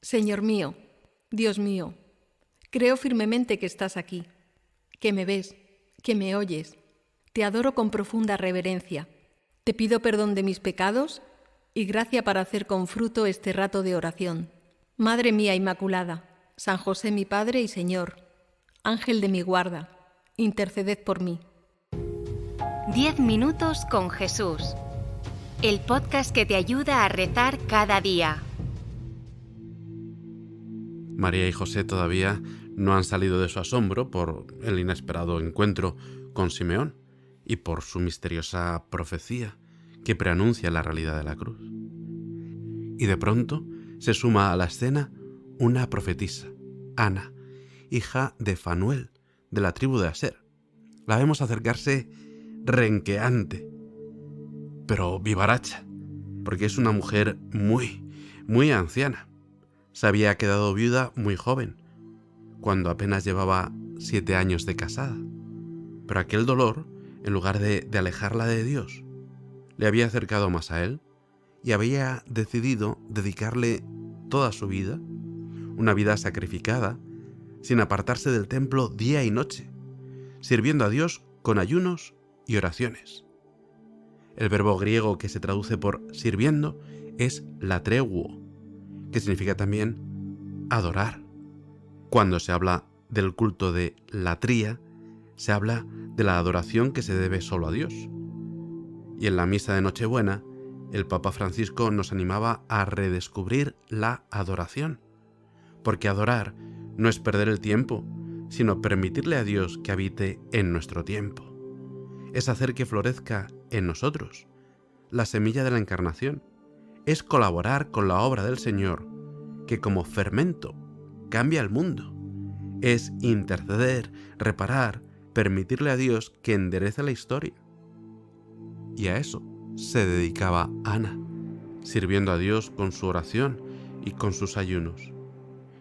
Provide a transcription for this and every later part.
Señor mío, Dios mío, creo firmemente que estás aquí, que me ves, que me oyes. Te adoro con profunda reverencia. Te pido perdón de mis pecados y gracia para hacer con fruto este rato de oración. Madre mía Inmaculada, San José mi Padre y Señor, Ángel de mi guarda, interceded por mí. 10 minutos con Jesús. El podcast que te ayuda a rezar cada día. María y José todavía no han salido de su asombro por el inesperado encuentro con Simeón y por su misteriosa profecía que preanuncia la realidad de la cruz. Y de pronto se suma a la escena una profetisa, Ana, hija de Fanuel, de la tribu de Aser. La vemos acercarse renqueante, pero vivaracha, porque es una mujer muy anciana. Se había quedado viuda muy joven, cuando apenas llevaba 7 años de casada. Pero aquel dolor, en lugar de alejarla de Dios, le había acercado más a Él y había decidido dedicarle toda su vida, una vida sacrificada, sin apartarse del templo día y noche, sirviendo a Dios con ayunos y oraciones. El verbo griego que se traduce por sirviendo es latreguo, que significa también adorar. Cuando se habla del culto de latría, se habla de la adoración que se debe solo a Dios. Y en la misa de Nochebuena, el Papa Francisco nos animaba a redescubrir la adoración, porque adorar no es perder el tiempo, sino permitirle a Dios que habite en nuestro tiempo. Es hacer que florezca en nosotros la semilla de la encarnación. Es colaborar con la obra del Señor, que como fermento cambia el mundo. Es interceder, reparar, permitirle a Dios que enderece la historia. Y a eso se dedicaba Ana, sirviendo a Dios con su oración y con sus ayunos.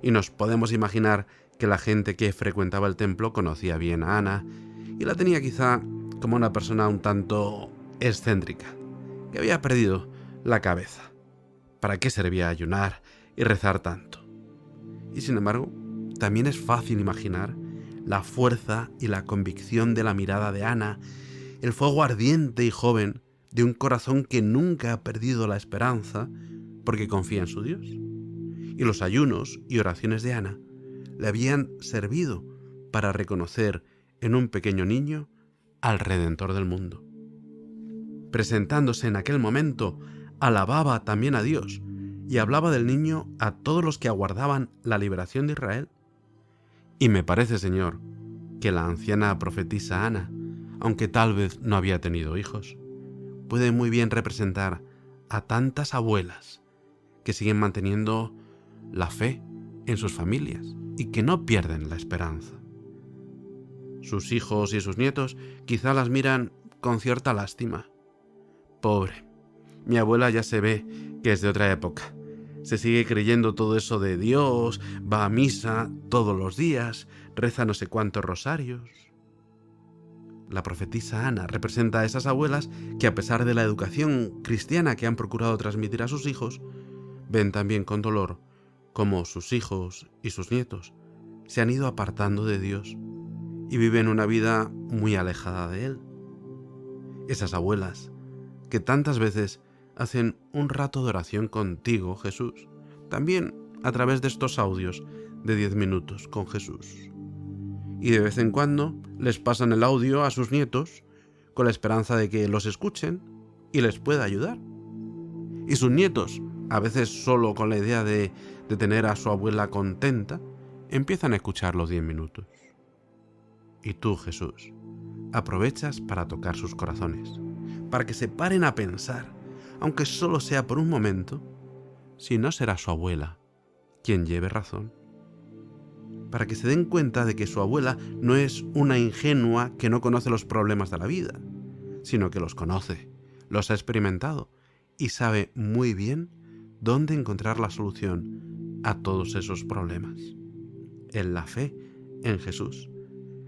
Y nos podemos imaginar que la gente que frecuentaba el templo conocía bien a Ana y la tenía quizá como una persona un tanto excéntrica, que había perdido la cabeza. ¿Para qué servía ayunar y rezar tanto? Y sin embargo, también es fácil imaginar la fuerza y la convicción de la mirada de Ana, el fuego ardiente y joven de un corazón que nunca ha perdido la esperanza porque confía en su Dios. Y los ayunos y oraciones de Ana le habían servido para reconocer en un pequeño niño al Redentor del mundo. Presentándose en aquel momento, alababa también a Dios y hablaba del niño a todos los que aguardaban la liberación de Israel. Y me parece, Señor, que la anciana profetisa Ana, aunque tal vez no había tenido hijos, puede muy bien representar a tantas abuelas que siguen manteniendo la fe en sus familias y que no pierden la esperanza. Sus hijos y sus nietos quizá las miran con cierta lástima. Pobre, mi abuela ya se ve que es de otra época. Se sigue creyendo todo eso de Dios, va a misa todos los días, reza no sé cuántos rosarios. La profetisa Ana representa a esas abuelas que, a pesar de la educación cristiana que han procurado transmitir a sus hijos, ven también con dolor cómo sus hijos y sus nietos se han ido apartando de Dios y viven una vida muy alejada de Él. Esas abuelas que tantas veces hacen un rato de oración contigo, Jesús, también a través de estos audios de 10 minutos con Jesús. Y de vez en cuando les pasan el audio a sus nietos con la esperanza de que los escuchen y les pueda ayudar. Y sus nietos, a veces solo con la idea de tener a su abuela contenta, empiezan a escuchar los 10 minutos. Y tú, Jesús, aprovechas para tocar sus corazones, para que se paren a pensar, aunque solo sea por un momento, si no será su abuela quien lleve razón. Para que se den cuenta de que su abuela no es una ingenua que no conoce los problemas de la vida, sino que los conoce, los ha experimentado y sabe muy bien dónde encontrar la solución a todos esos problemas. En la fe en Jesús,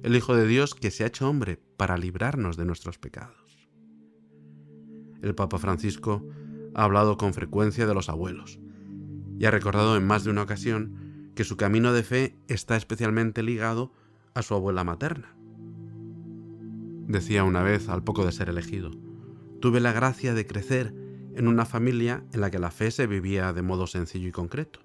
el Hijo de Dios que se ha hecho hombre para librarnos de nuestros pecados. El Papa Francisco ha hablado con frecuencia de los abuelos y ha recordado en más de una ocasión que su camino de fe está especialmente ligado a su abuela materna. Decía una vez, al poco de ser elegido: tuve la gracia de crecer en una familia en la que la fe se vivía de modo sencillo y concreto,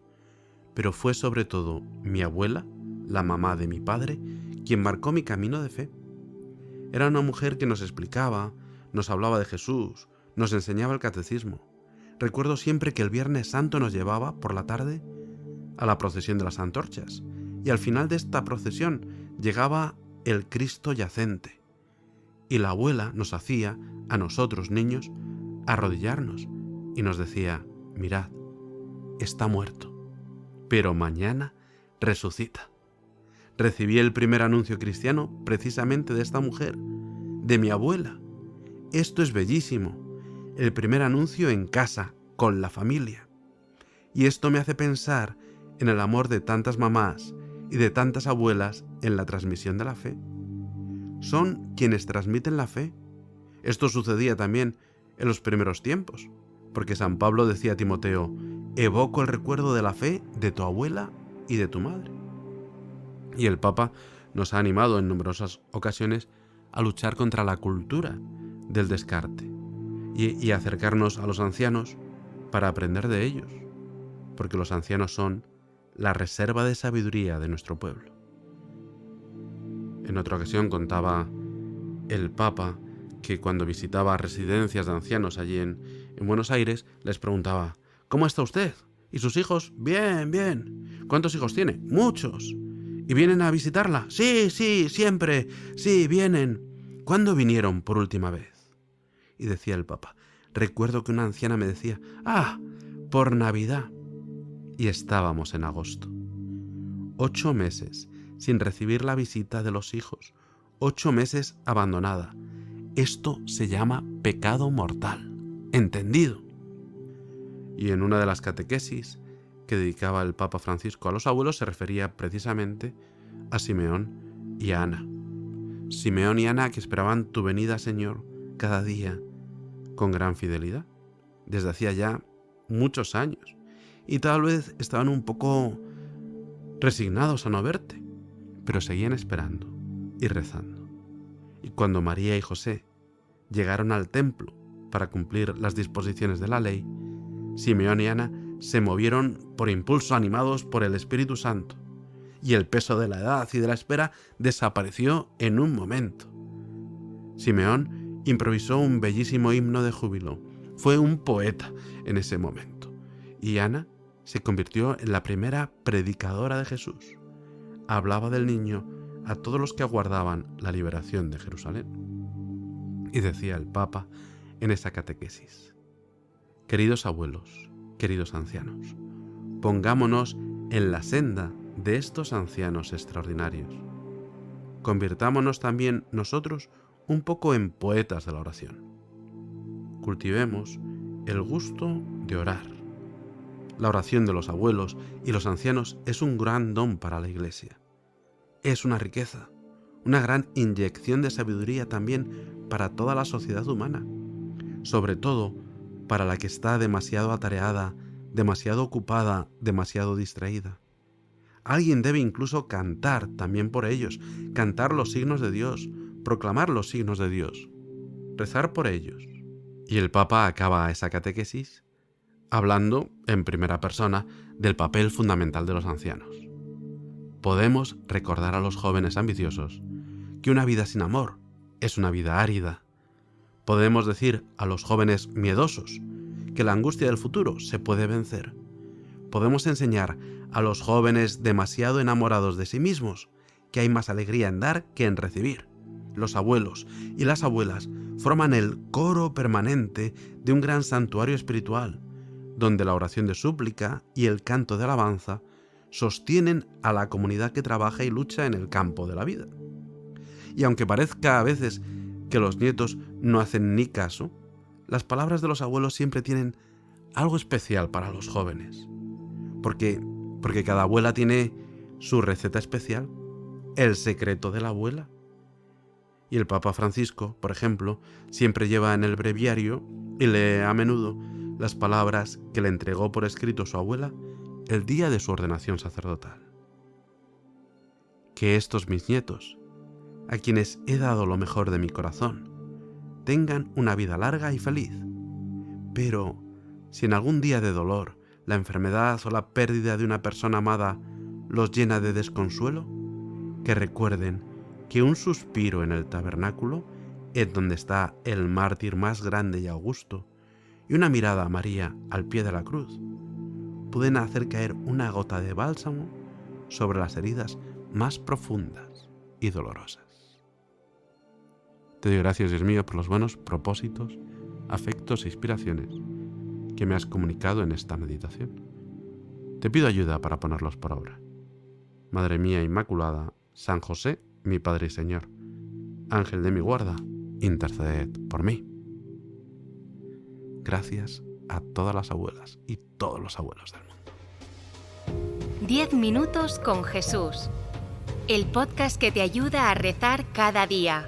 pero fue sobre todo mi abuela, la mamá de mi padre, quien marcó mi camino de fe. Era una mujer que nos explicaba, nos hablaba de Jesús, nos enseñaba el catecismo. Recuerdo siempre que el Viernes Santo nos llevaba, por la tarde, a la procesión de las antorchas, y al final de esta procesión llegaba el Cristo yacente, y la abuela nos hacía, a nosotros niños, arrodillarnos, y nos decía: mirad, está muerto, pero mañana resucita. Recibí el primer anuncio cristiano precisamente de esta mujer, de mi abuela. Esto es bellísimo, el primer anuncio en casa, con la familia. Y esto me hace pensar en el amor de tantas mamás y de tantas abuelas en la transmisión de la fe. Son quienes transmiten la fe. Esto sucedía también en los primeros tiempos, porque San Pablo decía a Timoteo: evoco el recuerdo de la fe de tu abuela y de tu madre. Y el Papa nos ha animado en numerosas ocasiones a luchar contra la cultura del descarte y acercarnos a los ancianos para aprender de ellos, porque los ancianos son la reserva de sabiduría de nuestro pueblo. En otra ocasión contaba el Papa que cuando visitaba residencias de ancianos allí en Buenos Aires, les preguntaba: ¿cómo está usted? ¿Y sus hijos? Bien, bien. ¿Cuántos hijos tiene? Muchos. ¿Y vienen a visitarla? Sí, siempre. Sí, vienen. ¿Cuándo vinieron por última vez? Y decía el Papa: recuerdo que una anciana me decía: por Navidad. Y estábamos en agosto. 8 meses sin recibir la visita de los hijos. 8 meses abandonada. Esto se llama pecado mortal. ¿Entendido? Y en una de las catequesis que dedicaba el Papa Francisco a los abuelos se refería precisamente a Simeón y a Ana. Simeón y Ana, que esperaban tu venida, Señor, cada día con gran fidelidad, desde hacía ya muchos años, y tal vez estaban un poco resignados a no verte, pero seguían esperando y rezando. Y cuando María y José llegaron al templo para cumplir las disposiciones de la ley, Simeón y Ana se movieron por impulso, animados por el Espíritu Santo, y el peso de la edad y de la espera desapareció en un momento. Simeón improvisó un bellísimo himno de júbilo. Fue un poeta en ese momento. Y Ana se convirtió en la primera predicadora de Jesús. Hablaba del niño a todos los que aguardaban la liberación de Jerusalén. Y decía el Papa en esa catequesis: queridos abuelos, queridos ancianos, pongámonos en la senda de estos ancianos extraordinarios. Convirtámonos también nosotros un poco en poetas de la oración. Cultivemos el gusto de orar. La oración de los abuelos y los ancianos es un gran don para la Iglesia. Es una riqueza, una gran inyección de sabiduría también para toda la sociedad humana, sobre todo para la que está demasiado atareada, demasiado ocupada, demasiado distraída. Alguien debe incluso cantar también por ellos, cantar los signos de Dios, proclamar los signos de Dios, rezar por ellos. Y el Papa acaba esa catequesis hablando en primera persona del papel fundamental de los ancianos. Podemos recordar a los jóvenes ambiciosos que una vida sin amor es una vida árida. Podemos decir a los jóvenes miedosos que la angustia del futuro se puede vencer. Podemos enseñar a los jóvenes demasiado enamorados de sí mismos que hay más alegría en dar que en recibir. Los abuelos y las abuelas forman el coro permanente de un gran santuario espiritual, donde la oración de súplica y el canto de alabanza sostienen a la comunidad que trabaja y lucha en el campo de la vida. Y aunque parezca a veces que los nietos no hacen ni caso, las palabras de los abuelos siempre tienen algo especial para los jóvenes, porque cada abuela tiene su receta especial, el secreto de la abuela. Y el Papa Francisco, por ejemplo, siempre lleva en el breviario y lee a menudo las palabras que le entregó por escrito su abuela el día de su ordenación sacerdotal. Que estos mis nietos, a quienes he dado lo mejor de mi corazón, tengan una vida larga y feliz. Pero, si en algún día de dolor, la enfermedad o la pérdida de una persona amada los llena de desconsuelo, que recuerden que un suspiro en el tabernáculo es donde está el mártir más grande y augusto, y una mirada a María al pie de la cruz pueden hacer caer una gota de bálsamo sobre las heridas más profundas y dolorosas. Te doy gracias, Dios mío, por los buenos propósitos, afectos e inspiraciones que me has comunicado en esta meditación. Te pido ayuda para ponerlos por obra. Madre mía Inmaculada, San José, mi Padre y Señor, Ángel de mi guarda, interceded por mí. Gracias a todas las abuelas y todos los abuelos del mundo. 10 minutos con Jesús. El podcast que te ayuda a rezar cada día.